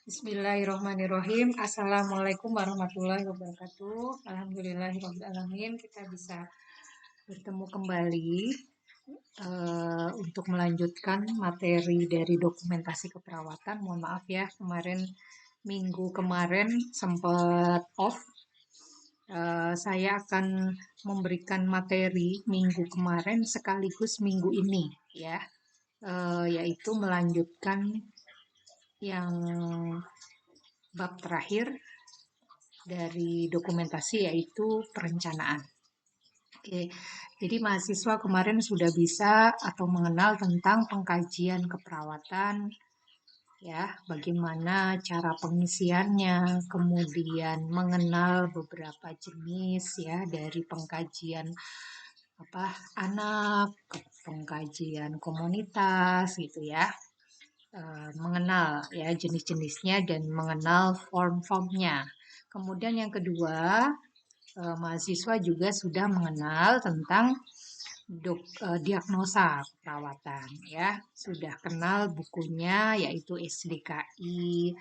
Bismillahirrahmanirrahim. Assalamualaikum warahmatullahi wabarakatuh. Alhamdulillahirrahmanirrahim. Kita bisa bertemu kembali untuk melanjutkan materi dari dokumentasi keperawatan. Mohon maaf ya, minggu kemarin sempat off. Saya akan memberikan materi minggu kemarin sekaligus minggu ini ya, yaitu melanjutkan yang bab terakhir dari dokumentasi yaitu perencanaan. Oke, jadi mahasiswa kemarin sudah bisa atau mengenal tentang pengkajian keperawatan, ya, bagaimana cara pengisiannya, kemudian mengenal beberapa jenis ya dari pengkajian anak, pengkajian komunitas gitu ya. Mengenal ya jenis-jenisnya dan mengenal form-formnya. Kemudian yang kedua, mahasiswa juga sudah mengenal tentang diagnosa perawatan ya, sudah kenal bukunya yaitu SDKI,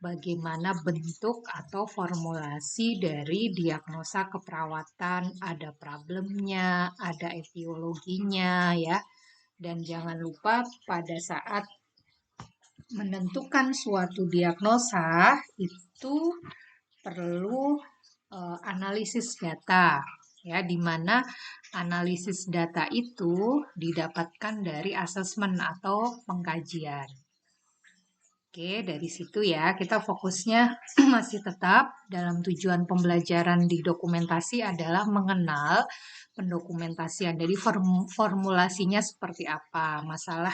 bagaimana bentuk atau formulasi dari diagnosa keperawatan, ada problemnya, ada etiologinya ya. Dan jangan lupa pada saat menentukan suatu diagnosa itu perlu analisis data ya, di mana analisis data itu didapatkan dari asesmen atau pengkajian. Oke, dari situ ya kita fokusnya masih tetap dalam tujuan pembelajaran di dokumentasi adalah mengenal pendokumentasian. Jadi formulasinya seperti apa, masalah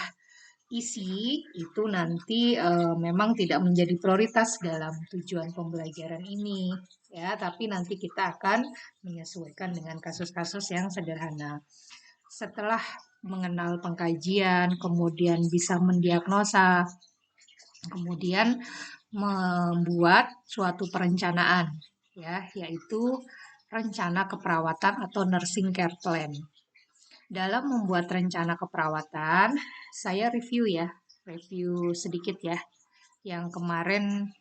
isi itu nanti memang tidak menjadi prioritas dalam tujuan pembelajaran ini ya, tapi nanti kita akan menyesuaikan dengan kasus-kasus yang sederhana. Setelah mengenal pengkajian, kemudian bisa mendiagnosa, kemudian membuat suatu perencanaan ya, yaitu rencana keperawatan atau nursing care plan. Dalam membuat rencana keperawatan, saya review sedikit ya. Yang kemarin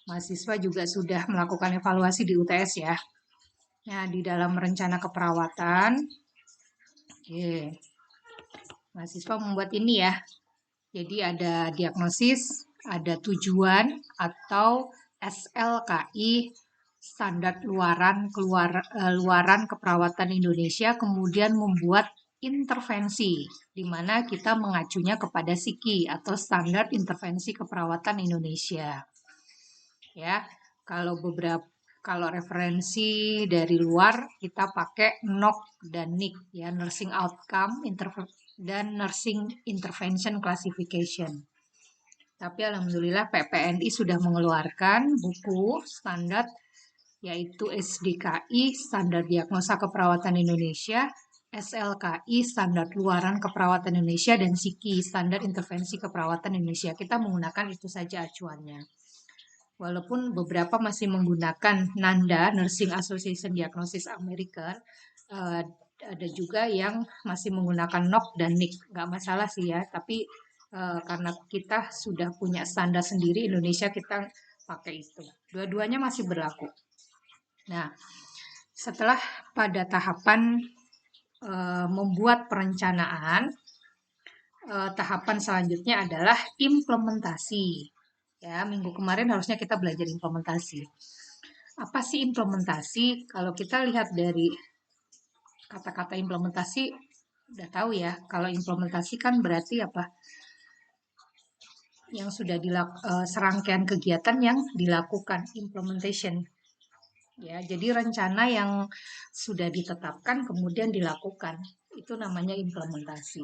mahasiswa juga sudah melakukan evaluasi di UTS ya. Nah, di dalam rencana keperawatan, mahasiswa membuat ini ya. Jadi ada diagnosis, ada tujuan atau SLKI, standar luaran keperawatan Indonesia, kemudian membuat intervensi, di mana kita mengacunya kepada SIKI atau Standar Intervensi Keperawatan Indonesia. Ya, kalau referensi dari luar kita pakai NOC dan NIC ya, Nursing Outcome dan Nursing Intervention Classification. Tapi alhamdulillah PPNI sudah mengeluarkan buku standar yaitu SDKI, Standar Diagnosa Keperawatan Indonesia, SLKI, Standar Luaran Keperawatan Indonesia, dan SIKI, Standar Intervensi Keperawatan Indonesia. Kita menggunakan itu saja acuannya. Walaupun beberapa masih menggunakan NANDA, Nursing Association Diagnosis American, ada juga yang masih menggunakan NOC dan NIC. Nggak masalah sih ya, tapi karena kita sudah punya standar sendiri Indonesia, kita pakai itu. Dua-duanya masih berlaku. Nah, setelah pada tahapan membuat perencanaan, tahapan selanjutnya adalah implementasi. Ya, minggu kemarin harusnya kita belajar implementasi. Apa sih implementasi? Kalau kita lihat dari kata-kata implementasi, udah tahu ya. Kalau implementasi kan berarti apa? Yang sudah serangkaian kegiatan yang dilakukan, implementation. Ya, jadi rencana yang sudah ditetapkan kemudian dilakukan, itu namanya implementasi.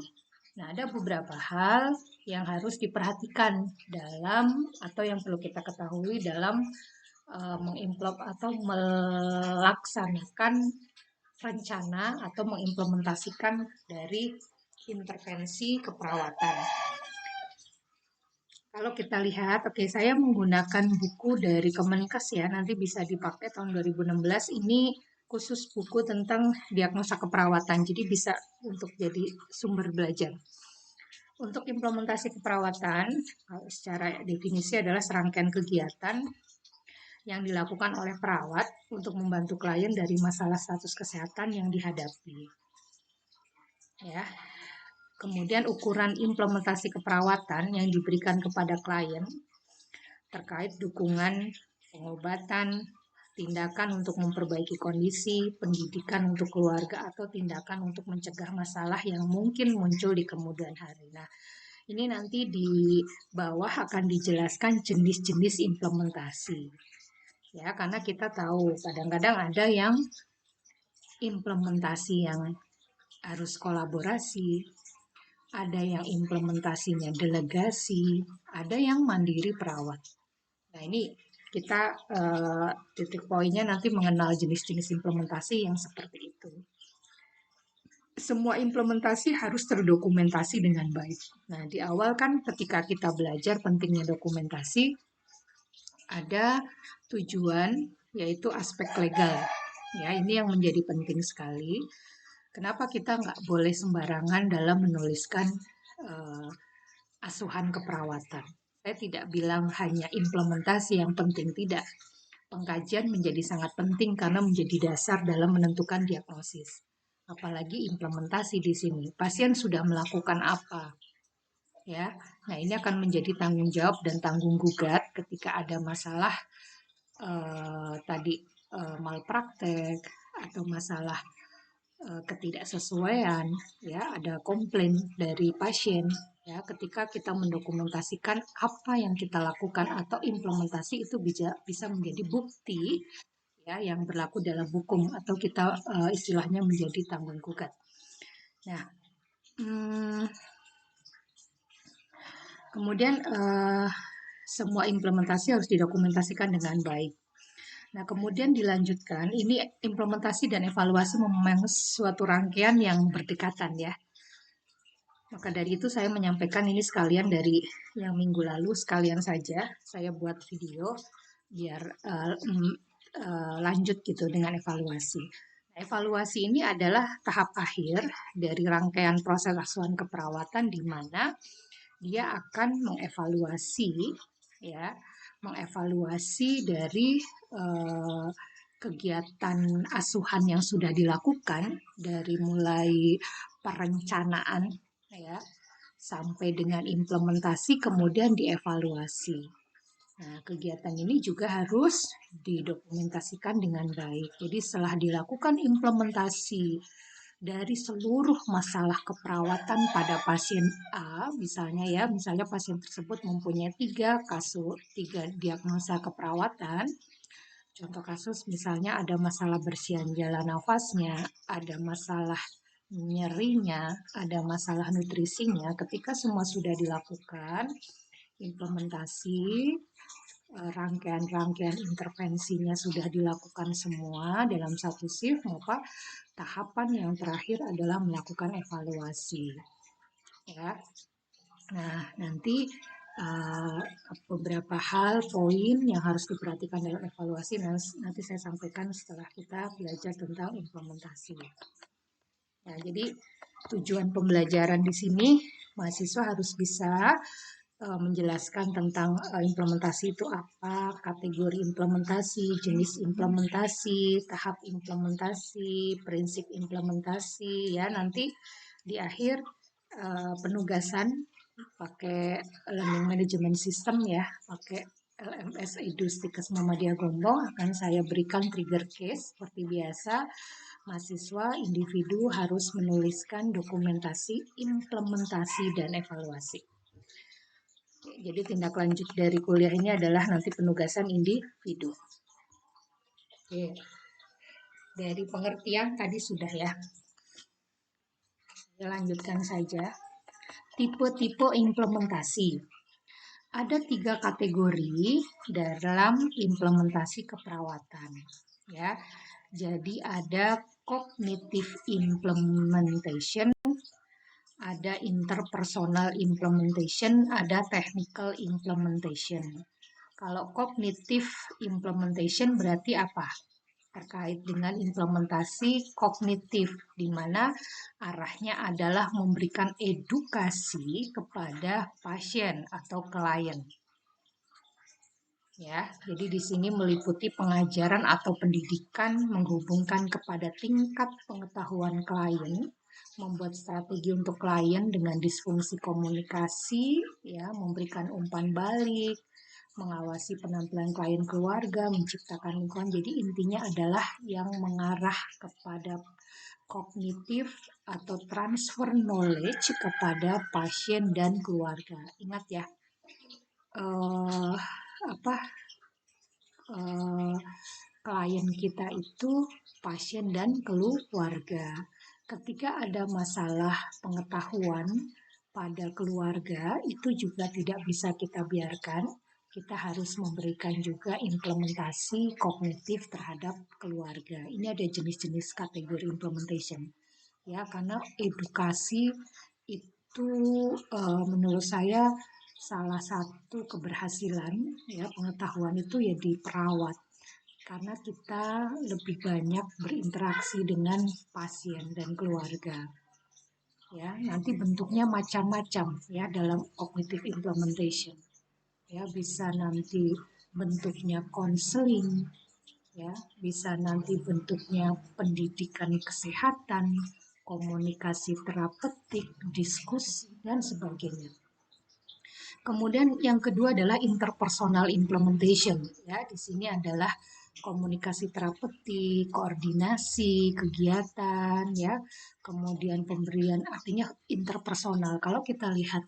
Nah, ada beberapa hal yang harus diperhatikan dalam atau yang perlu kita ketahui dalam melaksanakan rencana atau mengimplementasikan dari intervensi keperawatan. Kalau kita lihat, saya menggunakan buku dari Kemenkes ya, nanti bisa dipakai tahun 2016. Ini khusus buku tentang diagnosa keperawatan, jadi bisa untuk jadi sumber belajar. Untuk implementasi keperawatan, secara definisi adalah serangkaian kegiatan yang dilakukan oleh perawat untuk membantu klien dari masalah status kesehatan yang dihadapi. Ya. Kemudian ukuran implementasi keperawatan yang diberikan kepada klien terkait dukungan pengobatan, tindakan untuk memperbaiki kondisi, pendidikan untuk keluarga, atau tindakan untuk mencegah masalah yang mungkin muncul di kemudian hari. Nah, ini nanti di bawah akan dijelaskan jenis-jenis implementasi. Ya, karena kita tahu kadang-kadang ada yang implementasi yang harus kolaborasi, ada yang implementasinya delegasi, ada yang mandiri perawat. Nah, ini kita titik poinnya nanti mengenal jenis-jenis implementasi yang seperti itu. Semua implementasi harus terdokumentasi dengan baik. Nah, di awal kan ketika kita belajar pentingnya dokumentasi, ada tujuan yaitu aspek legal. Ya, ini yang menjadi penting sekali. Kenapa kita nggak boleh sembarangan dalam menuliskan asuhan keperawatan? Saya tidak bilang hanya implementasi yang penting, tidak. Pengkajian menjadi sangat penting karena menjadi dasar dalam menentukan diagnosis. Apalagi implementasi di sini. Pasien sudah melakukan apa? Ya. Nah, ini akan menjadi tanggung jawab dan tanggung gugat ketika ada masalah tadi malpraktek atau masalah ketidaksesuaian, ya, ada komplain dari pasien, ya, ketika kita mendokumentasikan apa yang kita lakukan atau implementasi itu bisa menjadi bukti, ya, yang berlaku dalam hukum atau kita istilahnya menjadi tanggung gugat. Nah, kemudian semua implementasi harus didokumentasikan dengan baik. Nah, kemudian dilanjutkan, ini implementasi dan evaluasi memang suatu rangkaian yang berdekatan, ya. Maka dari itu saya menyampaikan ini sekalian dari yang minggu lalu, sekalian saja saya buat video biar lanjut gitu dengan evaluasi. Nah, evaluasi ini adalah tahap akhir dari rangkaian proses asuhan keperawatan di mana dia akan mengevaluasi, ya, mengevaluasi dari kegiatan asuhan yang sudah dilakukan dari mulai perencanaan, ya, sampai dengan implementasi kemudian dievaluasi. Nah, kegiatan ini juga harus didokumentasikan dengan baik. Jadi setelah dilakukan implementasi dari seluruh masalah keperawatan pada pasien A, misalnya pasien tersebut mempunyai 3 diagnosa keperawatan. Contoh kasus misalnya ada masalah bersihan jalan nafasnya, ada masalah nyerinya, ada masalah nutrisinya. Ketika semua sudah dilakukan, implementasi, rangkaian-rangkaian intervensinya sudah dilakukan semua dalam satu shift, maka tahapan yang terakhir adalah melakukan evaluasi. Ya. Nah, nanti beberapa hal poin yang harus diperhatikan dalam evaluasi nanti saya sampaikan setelah kita belajar tentang implementasi. Ya, jadi tujuan pembelajaran di sini mahasiswa harus bisa menjelaskan tentang implementasi itu apa, kategori implementasi, jenis implementasi, tahap implementasi, prinsip implementasi, ya, nanti di akhir penugasan pakai learning management system, ya, pakai LMS Edustikes Muhammadiyah Gombong akan saya berikan trigger case seperti biasa. Mahasiswa individu harus menuliskan dokumentasi, implementasi, dan evaluasi. Jadi tindak lanjut dari kuliah ini adalah nanti penugasan individu. Oke. Dari pengertian tadi sudah, ya. Saya lanjutkan saja. Tipe-tipe implementasi. Ada 3 kategori dalam implementasi keperawatan, ya. Jadi ada cognitive implementation, ada interpersonal implementation, ada technical implementation. Kalau cognitive implementation berarti apa? terkait dengan implementasi kognitif, di mana arahnya adalah memberikan edukasi kepada pasien atau klien. Ya, jadi di sini meliputi pengajaran atau pendidikan menghubungkan kepada tingkat pengetahuan klien, membuat strategi untuk klien dengan disfungsi komunikasi, ya, memberikan umpan balik, mengawasi penampilan klien keluarga, menciptakan lingkungan. Jadi intinya adalah yang mengarah kepada kognitif atau transfer knowledge kepada pasien dan keluarga. Ingat ya, apa klien kita itu pasien dan keluarga. Ketika ada masalah pengetahuan pada keluarga, itu juga tidak bisa kita biarkan. Kita harus memberikan juga implementasi kognitif terhadap keluarga. Ini ada jenis-jenis kategori implementation. Ya, karena edukasi itu menurut saya salah satu keberhasilan ya pengetahuan itu ya di perawat, karena kita lebih banyak berinteraksi dengan pasien dan keluarga. Ya, nanti bentuknya macam-macam ya dalam cognitive implementation. Ya, bisa nanti bentuknya konseling, ya, bisa nanti bentuknya pendidikan kesehatan, komunikasi terapeutik, diskusi dan sebagainya. Kemudian yang kedua adalah interpersonal implementation. Ya, di sini adalah komunikasi terapeutik, koordinasi, kegiatan, ya, kemudian pemberian artinya interpersonal. Kalau kita lihat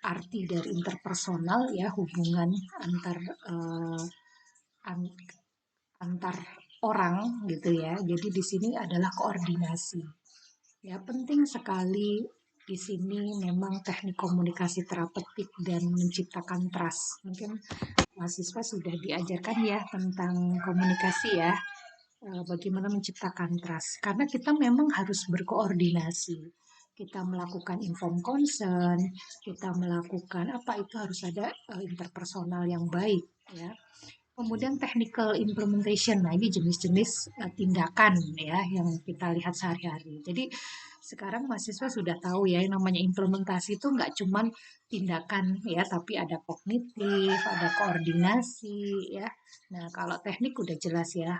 arti dari interpersonal ya hubungan antar antar orang gitu ya. Jadi di sini adalah koordinasi. Ya, penting sekali di sini memang teknik komunikasi terapeutik dan menciptakan trust. Mungkin mahasiswa sudah diajarkan ya tentang komunikasi ya, bagaimana menciptakan trust. Karena kita memang harus berkoordinasi. Kita melakukan inform consent, kita melakukan apa itu harus ada interpersonal yang baik ya. Kemudian technical implementation, nah ini jenis-jenis tindakan ya yang kita lihat sehari-hari. Jadi sekarang mahasiswa sudah tahu ya yang namanya implementasi itu nggak cuman tindakan ya, tapi ada kognitif, ada koordinasi ya. Nah kalau teknik udah jelas ya,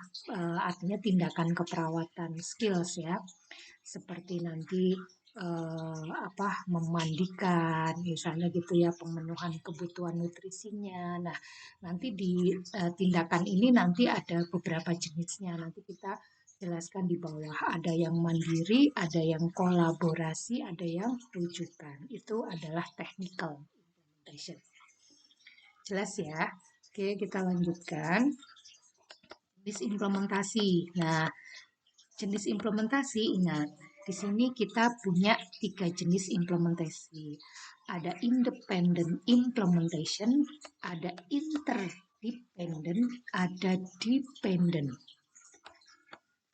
artinya tindakan keperawatan skills ya, seperti nanti memandikan misalnya gitu ya, pemenuhan kebutuhan nutrisinya. Nah nanti di tindakan ini nanti ada beberapa jenisnya, nanti kita jelaskan di bawah. Ada yang mandiri, ada yang kolaborasi, ada yang rujukan. Itu adalah technical implementation. Jelas ya? Oke, kita lanjutkan. Jenis implementasi. Nah, jenis implementasi, ingat, di sini kita punya 3 jenis implementasi. Ada independent implementation, ada interdependent, ada dependent.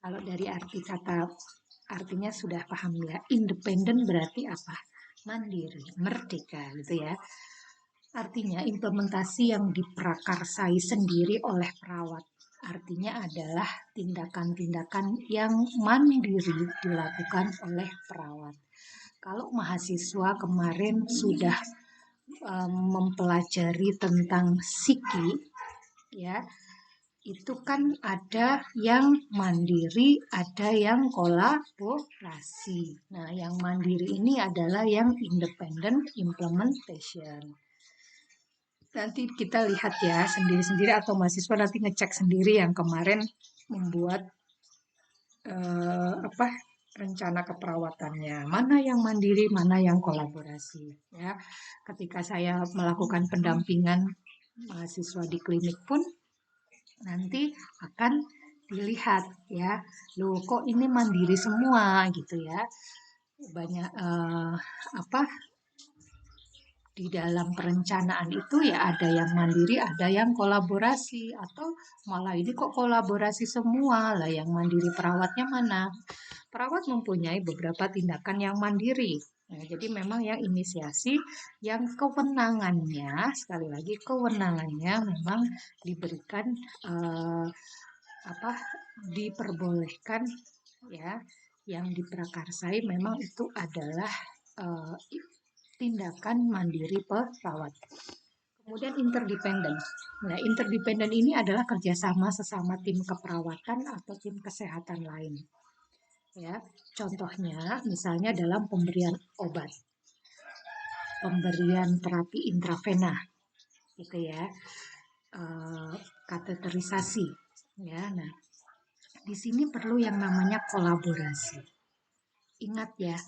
Kalau dari arti kata artinya sudah paham ya. Independent berarti apa? Mandiri, merdeka gitu ya. Artinya implementasi yang diprakarsai sendiri oleh perawat. Artinya adalah tindakan-tindakan yang mandiri dilakukan oleh perawat. Kalau mahasiswa kemarin sudah mempelajari tentang psiki, ya, itu kan ada yang mandiri, ada yang kolaborasi. Nah, yang mandiri ini adalah yang independent implementation. Nanti kita lihat ya sendiri-sendiri atau mahasiswa nanti ngecek sendiri yang kemarin membuat rencana keperawatannya, mana yang mandiri, mana yang kolaborasi ya. Ketika saya melakukan pendampingan mahasiswa di klinik pun nanti akan dilihat ya, loh kok ini mandiri semua gitu ya, banyak di dalam perencanaan itu ya ada yang mandiri, ada yang kolaborasi, atau malah ini kok kolaborasi semua lah, yang mandiri perawatnya mana? Perawat mempunyai beberapa tindakan yang mandiri Nah, jadi memang yang inisiasi, yang kewenangannya, sekali lagi kewenangannya memang diberikan eh, apa diperbolehkan ya, yang diprakarsai memang itu adalah eh, tindakan mandiri perawat. Kemudian interdependen. Nah, interdependen ini adalah kerjasama sesama tim keperawatan atau tim kesehatan lain. Ya, contohnya misalnya dalam pemberian obat, pemberian terapi intravena, gitu ya, kateterisasi. Ya, nah di sini perlu yang namanya kolaborasi. Ingat ya,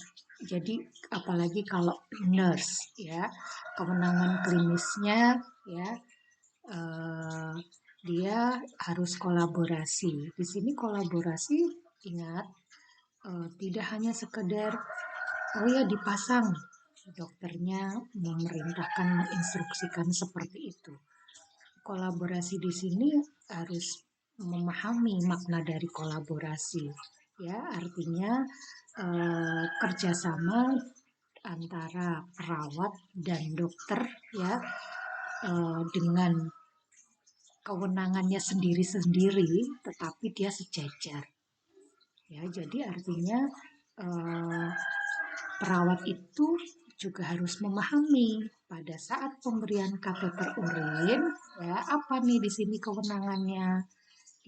jadi apalagi kalau nurse ya, kewenangan klinisnya ya, eh, dia harus kolaborasi. Di sini kolaborasi, ingat, tidak hanya sekedar oh ya dipasang, dokternya memerintahkan menginstruksikan seperti itu. Kolaborasi di sini harus memahami makna dari kolaborasi, ya artinya kerjasama antara perawat dan dokter ya, dengan kewenangannya sendiri-sendiri, tetapi dia sejajar. Ya, jadi artinya eh, perawat itu juga harus memahami pada saat pemberian kateter urin, ya apa nih di sini kewenangannya.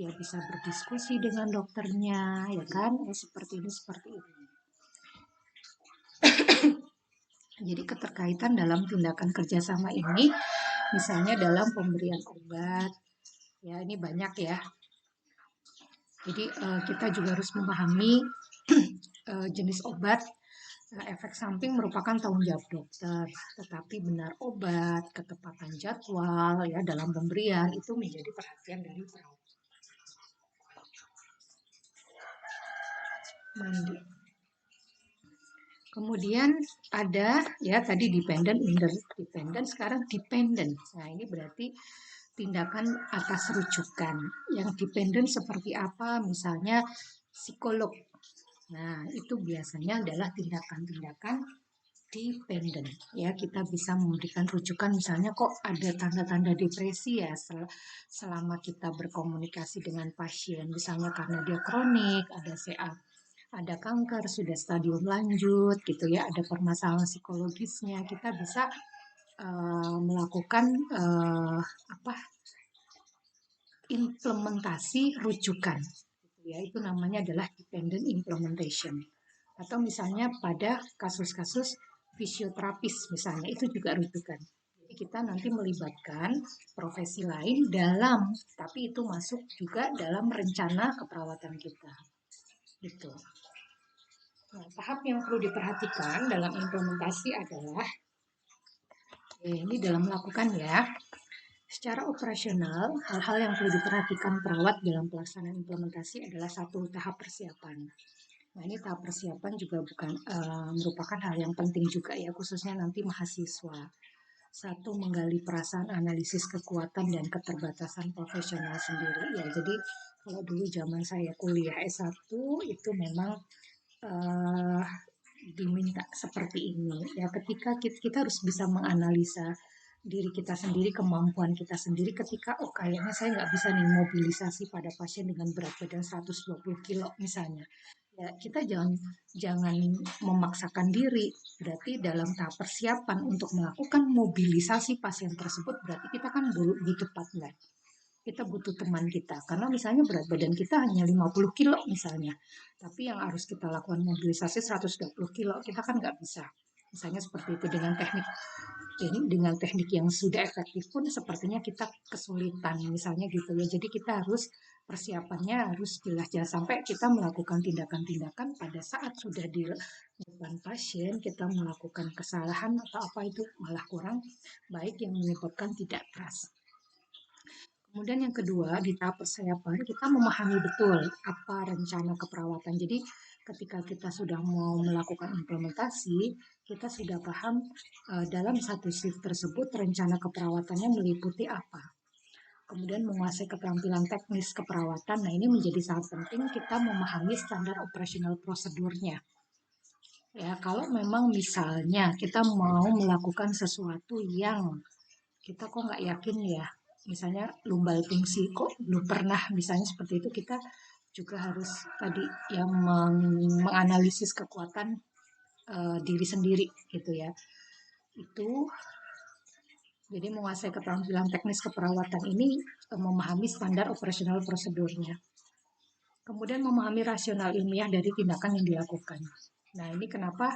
Dia bisa berdiskusi dengan dokternya, ya kan? Ya, seperti ini, seperti ini. Jadi keterkaitan dalam tindakan kerjasama ini, misalnya dalam pemberian obat, ya ini banyak ya. Jadi kita juga harus memahami jenis obat, efek samping merupakan tanggung jawab dokter, tetapi benar obat, ketepatan jadwal ya dalam pemberian itu menjadi perhatian dari perawat. Mandi. Kemudian ada ya tadi dependent, interdependent, sekarang dependent. Nah ini berarti tindakan atas rujukan. Yang dependent seperti apa? Misalnya psikolog. Nah itu biasanya adalah tindakan-tindakan dependent. Ya kita bisa memberikan rujukan misalnya kok ada tanda-tanda depresi ya selama kita berkomunikasi dengan pasien. Misalnya karena dia kronik, ada CA, ada kanker sudah stadium lanjut gitu ya, ada permasalahan psikologisnya, kita bisa melakukan apa implementasi rujukan gitu ya, itu namanya adalah dependent implementation. Atau misalnya pada kasus-kasus fisioterapis misalnya itu juga rujukan. Jadi kita nanti melibatkan profesi lain dalam, tapi itu masuk juga dalam rencana keperawatan kita gitu. Nah, tahap yang perlu diperhatikan dalam implementasi adalah ini dalam melakukan ya. Secara operasional, hal-hal yang perlu diperhatikan perawat dalam pelaksanaan implementasi adalah satu, tahap persiapan. Nah, ini tahap persiapan juga bukan merupakan hal yang penting juga ya, khususnya nanti mahasiswa. Satu, menggali perasaan, analisis kekuatan dan keterbatasan profesional sendiri. Ya, jadi kalau dulu zaman saya kuliah S1 itu memang uh, diminta seperti ini ya, ketika kita harus bisa menganalisa diri kita sendiri, kemampuan kita sendiri ketika oh kayaknya saya nggak bisa nih mobilisasi pada pasien dengan berat badan 120 kilo misalnya, ya kita jangan jangan memaksakan diri. Berarti dalam tahap persiapan untuk melakukan mobilisasi pasien tersebut berarti kita kan butuh partner, kita butuh teman kita. Karena misalnya berat badan kita hanya 50 kilo misalnya, tapi yang harus kita lakukan mobilisasi 120 kilo, kita kan nggak bisa. Misalnya seperti itu dengan teknik yang sudah efektif pun sepertinya kita kesulitan misalnya gitu ya. Jadi kita harus persiapannya harus jelas, jangan sampai kita melakukan tindakan-tindakan pada saat sudah di depan pasien kita melakukan kesalahan atau apa itu malah kurang baik yang menyebabkan tidak trust. Kemudian yang kedua, di tahap persiapan kita memahami betul apa rencana keperawatan. Jadi ketika kita sudah mau melakukan implementasi, kita sudah paham dalam satu shift tersebut rencana keperawatannya meliputi apa. Kemudian menguasai keterampilan teknis keperawatan. Nah ini menjadi sangat penting kita memahami standar operasional prosedurnya. Ya, kalau memang misalnya kita mau melakukan sesuatu yang kita kok nggak yakin ya, misalnya lumbal fungsi kok belum pernah, misalnya seperti itu, kita juga harus tadi yang menganalisis kekuatan diri sendiri gitu ya. Itu jadi menguasai keterampilan teknis keperawatan ini memahami standar operasional prosedurnya. Kemudian memahami rasional ilmiah dari tindakan yang dilakukan. Nah, ini kenapa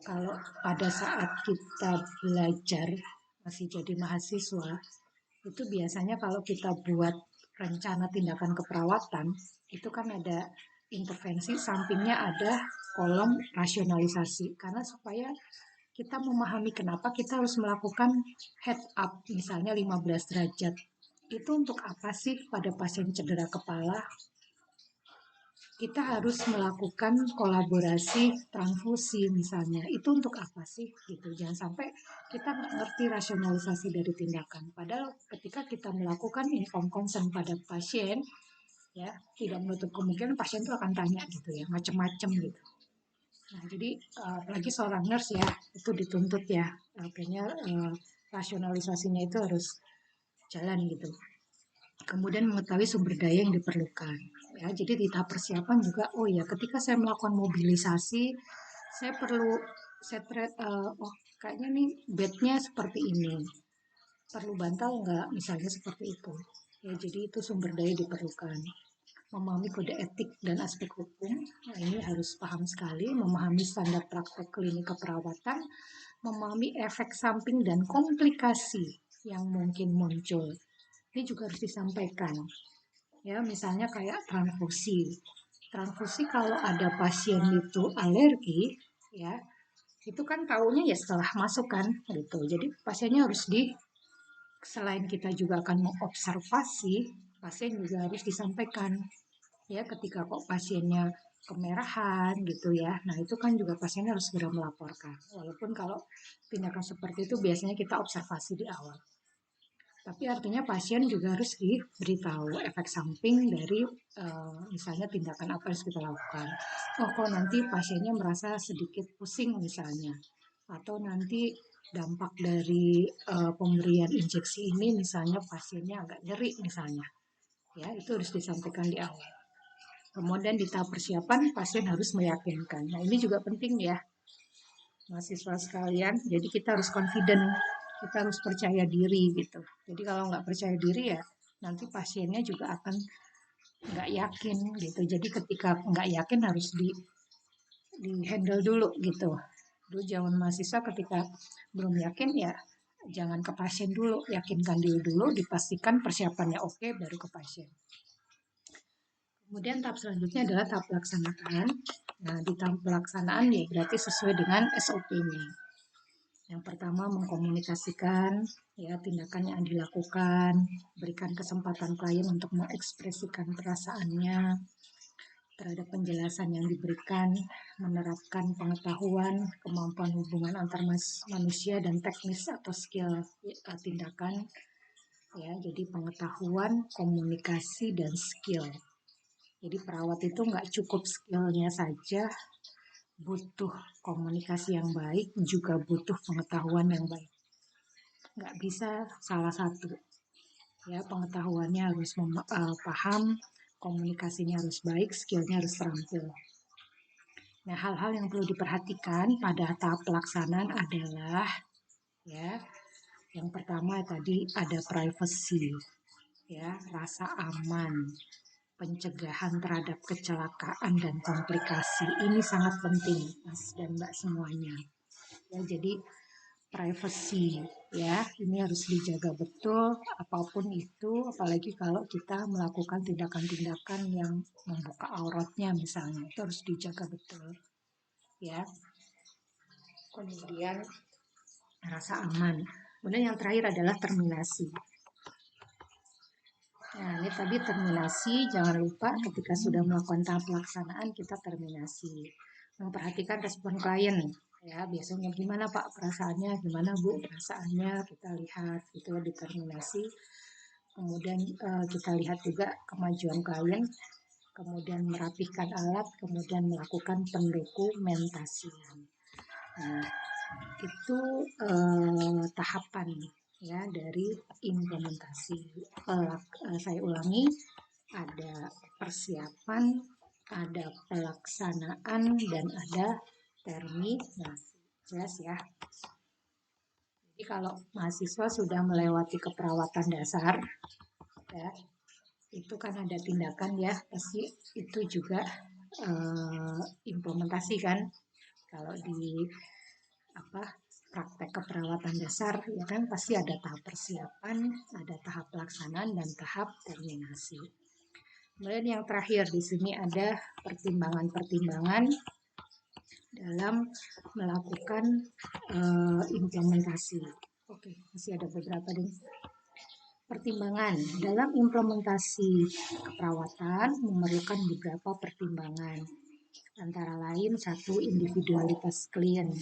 kalau pada saat kita belajar masih jadi mahasiswa, itu biasanya kalau kita buat rencana tindakan keperawatan, itu kan ada intervensi, sampingnya ada kolom rasionalisasi. Karena supaya kita memahami kenapa kita harus melakukan head up, misalnya 15 derajat. Itu untuk apa sih pada pasien cedera kepala? Kita harus melakukan kolaborasi transfusi misalnya. Itu untuk apa sih? Gitu. Jangan sampai kita ngerti rasionalisasi dari tindakan. Padahal ketika kita melakukan informed consent pada pasien, ya tidak menutup kemungkinan pasien itu akan tanya gitu ya, macam-macam gitu. Nah, jadi apalagi seorang nurse ya, itu dituntut ya, kayaknya rasionalisasinya itu harus jalan gitu. Kemudian mengetahui sumber daya yang diperlukan. Ya, jadi di tahap persiapan juga, oh ya, ketika saya melakukan mobilisasi, saya perlu oh kayaknya nih bednya seperti ini, perlu bantal nggak, misalnya seperti itu. Ya, jadi itu sumber daya diperlukan. Memahami kode etik dan aspek hukum, nah ini harus paham sekali, memahami standar praktek klinik keperawatan, memahami efek samping dan komplikasi yang mungkin muncul. Ini juga harus disampaikan. Ya, misalnya kayak transfusi. Transfusi kalau ada pasien itu alergi, ya, itu kan taunya ya setelah masuk kan, gitu. Jadi pasiennya harus selain kita juga akan mengobservasi, pasien juga harus disampaikan. Ya, ketika kok pasiennya kemerahan gitu ya. Nah, itu kan juga pasiennya harus segera melaporkan. Walaupun kalau tindakan seperti itu biasanya kita observasi di awal. Tapi artinya pasien juga harus diberitahu efek samping dari misalnya tindakan apa yang harus kita lakukan. Oh, kok nanti pasiennya merasa sedikit pusing misalnya. Atau nanti dampak dari pemberian injeksi ini misalnya pasiennya agak nyeri misalnya. Ya, itu harus disampaikan di awal. Kemudian di tahap persiapan pasien harus meyakinkan. Nah, ini juga penting ya mahasiswa sekalian. Jadi kita harus confident, kita harus percaya diri gitu. Jadi kalau nggak percaya diri ya nanti pasiennya juga akan nggak yakin gitu. Jadi ketika nggak yakin harus di handle dulu gitu. Dulu zaman mahasiswa ketika belum yakin ya jangan ke pasien dulu, yakinkan diri dulu, dipastikan persiapannya oke, baru ke pasien. Kemudian tahap selanjutnya adalah tahap pelaksanaan. Nah, di tahap pelaksanaan ya berarti sesuai dengan SOP-nya. Yang pertama mengkomunikasikan ya tindakan yang dilakukan, berikan kesempatan klien untuk mengekspresikan perasaannya terhadap penjelasan yang diberikan, menerapkan pengetahuan, kemampuan hubungan antar manusia dan teknis atau skill tindakan ya. Jadi pengetahuan, komunikasi dan skill. Jadi perawat itu nggak cukup skillnya saja, butuh komunikasi yang baik, juga butuh pengetahuan yang baik. Nggak bisa salah satu. Ya, pengetahuannya harus paham, komunikasinya harus baik, skillnya harus terampil. Nah, hal-hal yang perlu diperhatikan pada tahap pelaksanaan adalah ya, yang pertama tadi ada privacy, ya, rasa aman, pencegahan terhadap kecelakaan dan komplikasi. Ini sangat penting, Mas dan Mbak semuanya. Ya, jadi privacy ya, ini harus dijaga betul apapun itu, apalagi kalau kita melakukan tindakan-tindakan yang membuka auratnya misalnya, itu harus dijaga betul ya. Kemudian rasa aman. Kemudian yang terakhir adalah terminasi. Nah, ini tadi terminasi, jangan lupa ketika sudah melakukan tahap pelaksanaan kita terminasi. Memperhatikan respon klien, ya biasanya gimana Pak perasaannya, gimana Bu perasaannya, kita lihat itu di terminasi. Kemudian kita lihat juga kemajuan klien kemudian merapihkan alat, kemudian melakukan pendokumentasian. Nah, itu tahapan ya dari implementasi. Saya ulangi, ada persiapan, ada pelaksanaan, dan ada terminasi. Jelas ya. Jadi kalau mahasiswa sudah melewati keperawatan dasar, ya, itu kan ada tindakan ya, pasti itu juga implementasi kan. Kalau di praktek keperawatan dasar ya kan pasti ada tahap persiapan, ada tahap pelaksanaan dan tahap terminasi. Kemudian yang terakhir di sini ada pertimbangan-pertimbangan dalam melakukan implementasi. Oke, masih ada beberapa nih. Pertimbangan dalam implementasi keperawatan memerlukan beberapa pertimbangan. Antara lain satu, individualitas klien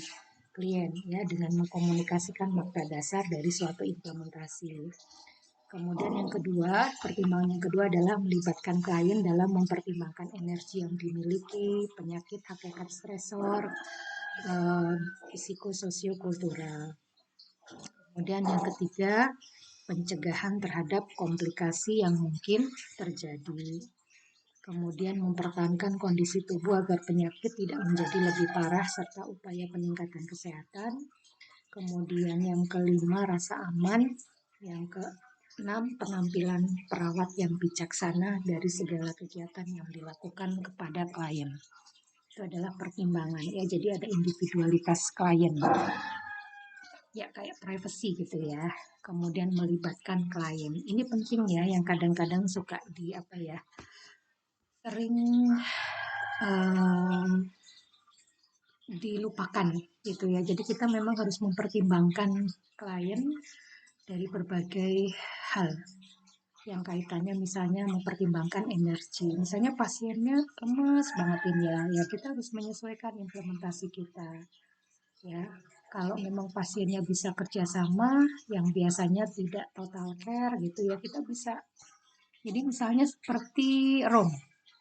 ya dengan mengkomunikasikan makna dasar dari suatu implementasi. Kemudian yang kedua, pertimbangan yang kedua adalah melibatkan klien dalam mempertimbangkan energi yang dimiliki, penyakit, hakikat stresor, psikososio-kultural. Kemudian yang ketiga, pencegahan terhadap komplikasi yang mungkin terjadi. Kemudian mempertahankan kondisi tubuh agar penyakit tidak menjadi lebih parah serta upaya peningkatan kesehatan. Kemudian yang kelima, rasa aman. Yang keenam, penampilan perawat yang bijaksana dari segala kegiatan yang dilakukan kepada klien. Itu adalah pertimbangan ya, jadi ada individualitas klien. Ya kayak privacy gitu ya. Kemudian melibatkan klien. Ini penting ya, yang kadang-kadang suka sering dilupakan gitu ya. Jadi kita memang harus mempertimbangkan klien dari berbagai hal yang kaitannya, misalnya mempertimbangkan energi. Misalnya pasiennya lemes banget ini ya kita harus menyesuaikan implementasi kita. Ya, kalau memang pasiennya bisa kerjasama, yang biasanya tidak total care gitu ya, kita bisa. Jadi misalnya seperti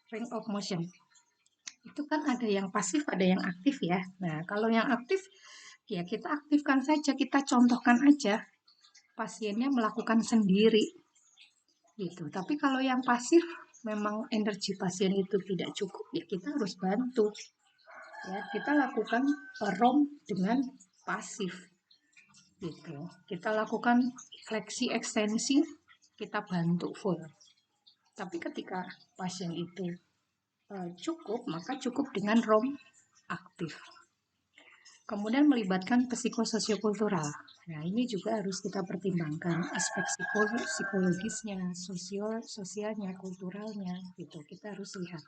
ring of motion. Itu kan ada yang pasif, ada yang aktif ya. Nah, kalau yang aktif, ya kita aktifkan saja, kita contohkan aja. Pasiennya melakukan sendiri. Gitu. Tapi kalau yang pasif, memang energi pasien itu tidak cukup, ya kita harus bantu. Ya, kita lakukan ROM dengan pasif. Gitu. Kita lakukan fleksi ekstensi, kita bantu full. Tapi ketika pasien itu cukup, maka cukup dengan ROM aktif. Kemudian melibatkan psikososiokultural. Nah, ini juga harus kita pertimbangkan aspek psikologisnya, sosialnya, kulturalnya, gitu. Kita harus lihat.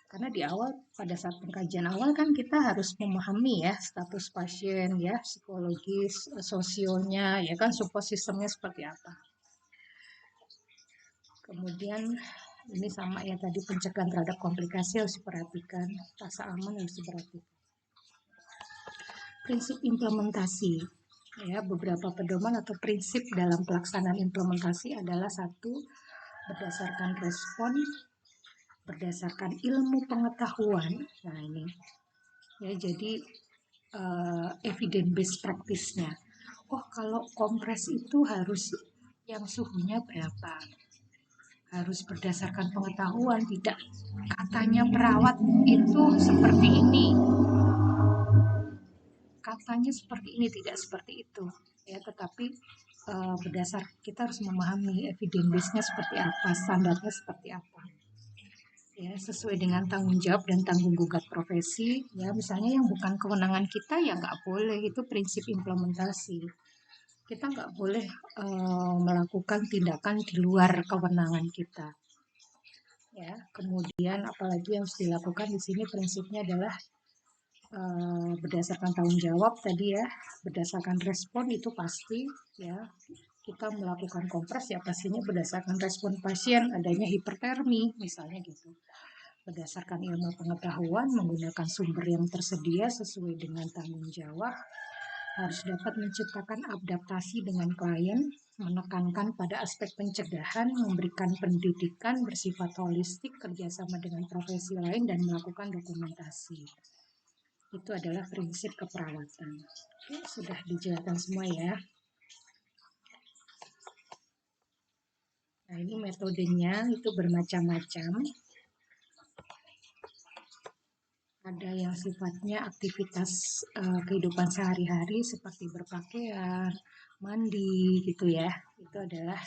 Karena di awal, pada saat pengkajian awal kan kita harus memahami ya status pasien, ya psikologis, sosionya, ya kan support sistemnya seperti apa. Kemudian ini sama ya tadi, pencegahan terhadap komplikasi harus diperhatikan, rasa aman harus diperhatikan. Prinsip implementasi, ya beberapa pedoman atau prinsip dalam pelaksanaan implementasi adalah satu, berdasarkan respon, berdasarkan ilmu pengetahuan. Nah ini ya, jadi evidence based practice-nya. Oh kalau kompres itu harus yang suhunya berapa, harus berdasarkan pengetahuan, tidak katanya perawat itu seperti ini, katanya seperti ini, tidak seperti itu ya. Tetapi berdasar, kita harus memahami evidence base-nya seperti apa, standarnya seperti apa ya, sesuai dengan tanggung jawab dan tanggung gugat profesi ya. Misalnya yang bukan kewenangan kita ya nggak boleh, itu prinsip implementasi. Kita nggak boleh melakukan tindakan di luar kewenangan kita ya. Kemudian apalagi yang harus dilakukan di sini, prinsipnya adalah berdasarkan tanggung jawab tadi ya, berdasarkan respon itu pasti ya. Kita melakukan kompres ya pastinya berdasarkan respon pasien, adanya hipertermi misalnya gitu. Berdasarkan ilmu pengetahuan, menggunakan sumber yang tersedia sesuai dengan tanggung jawab, harus dapat menciptakan adaptasi dengan klien, menekankan pada aspek pencegahan, memberikan pendidikan bersifat holistik, kerjasama dengan profesi lain, dan melakukan dokumentasi. Itu adalah prinsip keperawatan. Oke, sudah dijelaskan semua ya. Nah, ini metodenya itu bermacam-macam. Ada yang sifatnya aktivitas kehidupan sehari-hari seperti berpakaian, mandi gitu ya. Itu adalah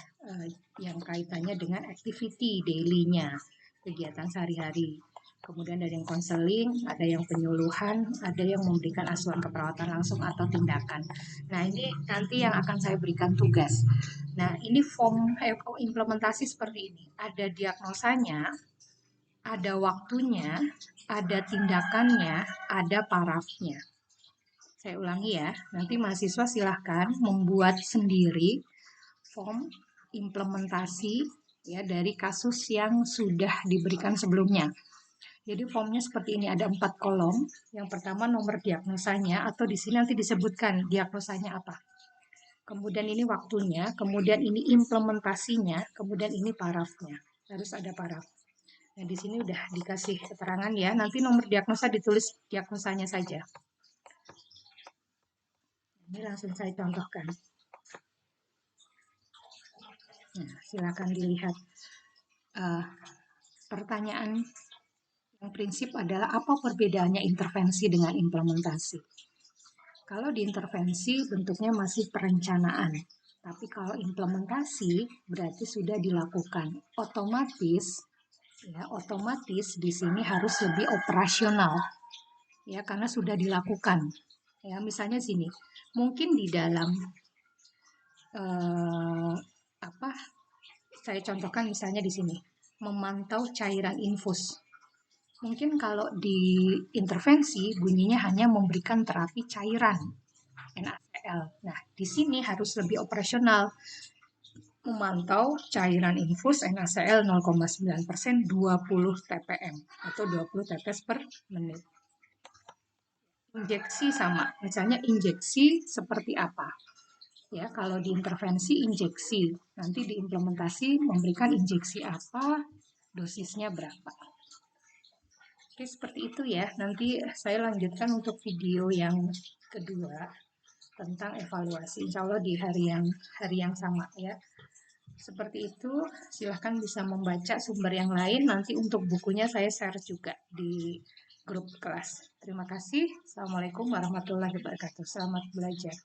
yang kaitannya dengan activity daily-nya, kegiatan sehari-hari. Kemudian ada yang konseling, ada yang penyuluhan, ada yang memberikan asuhan keperawatan langsung atau tindakan. Nah, ini nanti yang akan saya berikan tugas. Nah, ini form implementasi seperti ini. Ada diagnosanya, ada waktunya, ada tindakannya, ada parafnya. Saya ulangi ya, nanti mahasiswa silahkan membuat sendiri form implementasi ya dari kasus yang sudah diberikan sebelumnya. Jadi formnya seperti ini, ada 4 kolom. Yang pertama nomor diagnosanya, atau di sini nanti disebutkan diagnosanya apa. Kemudian ini waktunya, kemudian ini implementasinya, kemudian ini parafnya. Harus ada paraf. Nah, di sini udah dikasih keterangan ya. Nanti nomor diagnosa ditulis diagnosanya saja. Ini langsung saya contohkan. Nah, silakan dilihat. Pertanyaan yang prinsip adalah apa perbedaannya intervensi dengan implementasi? Kalau di intervensi bentuknya masih perencanaan. Tapi kalau implementasi berarti sudah dilakukan. Otomatis di sini harus lebih operasional. Ya, karena sudah dilakukan. Ya, misalnya sini, mungkin di dalam saya contohkan misalnya di sini, memantau cairan infus. Mungkin kalau di intervensi bunyinya hanya memberikan terapi cairan NaCl. Nah, di sini harus lebih operasional, memantau cairan infus NaCl 0,9% 20 ppm atau 20 tetes per menit. Injeksi sama, misalnya injeksi seperti apa? Ya, kalau di intervensi injeksi, nanti diimplementasi memberikan injeksi apa, dosisnya berapa. Oke, seperti itu ya. Nanti saya lanjutkan untuk video yang kedua tentang evaluasi. Insya Allah di hari yang sama ya. Seperti itu, silahkan bisa membaca sumber yang lain. Nanti untuk bukunya saya share juga di grup kelas. Terima kasih. Assalamualaikum warahmatullahi wabarakatuh. Selamat belajar.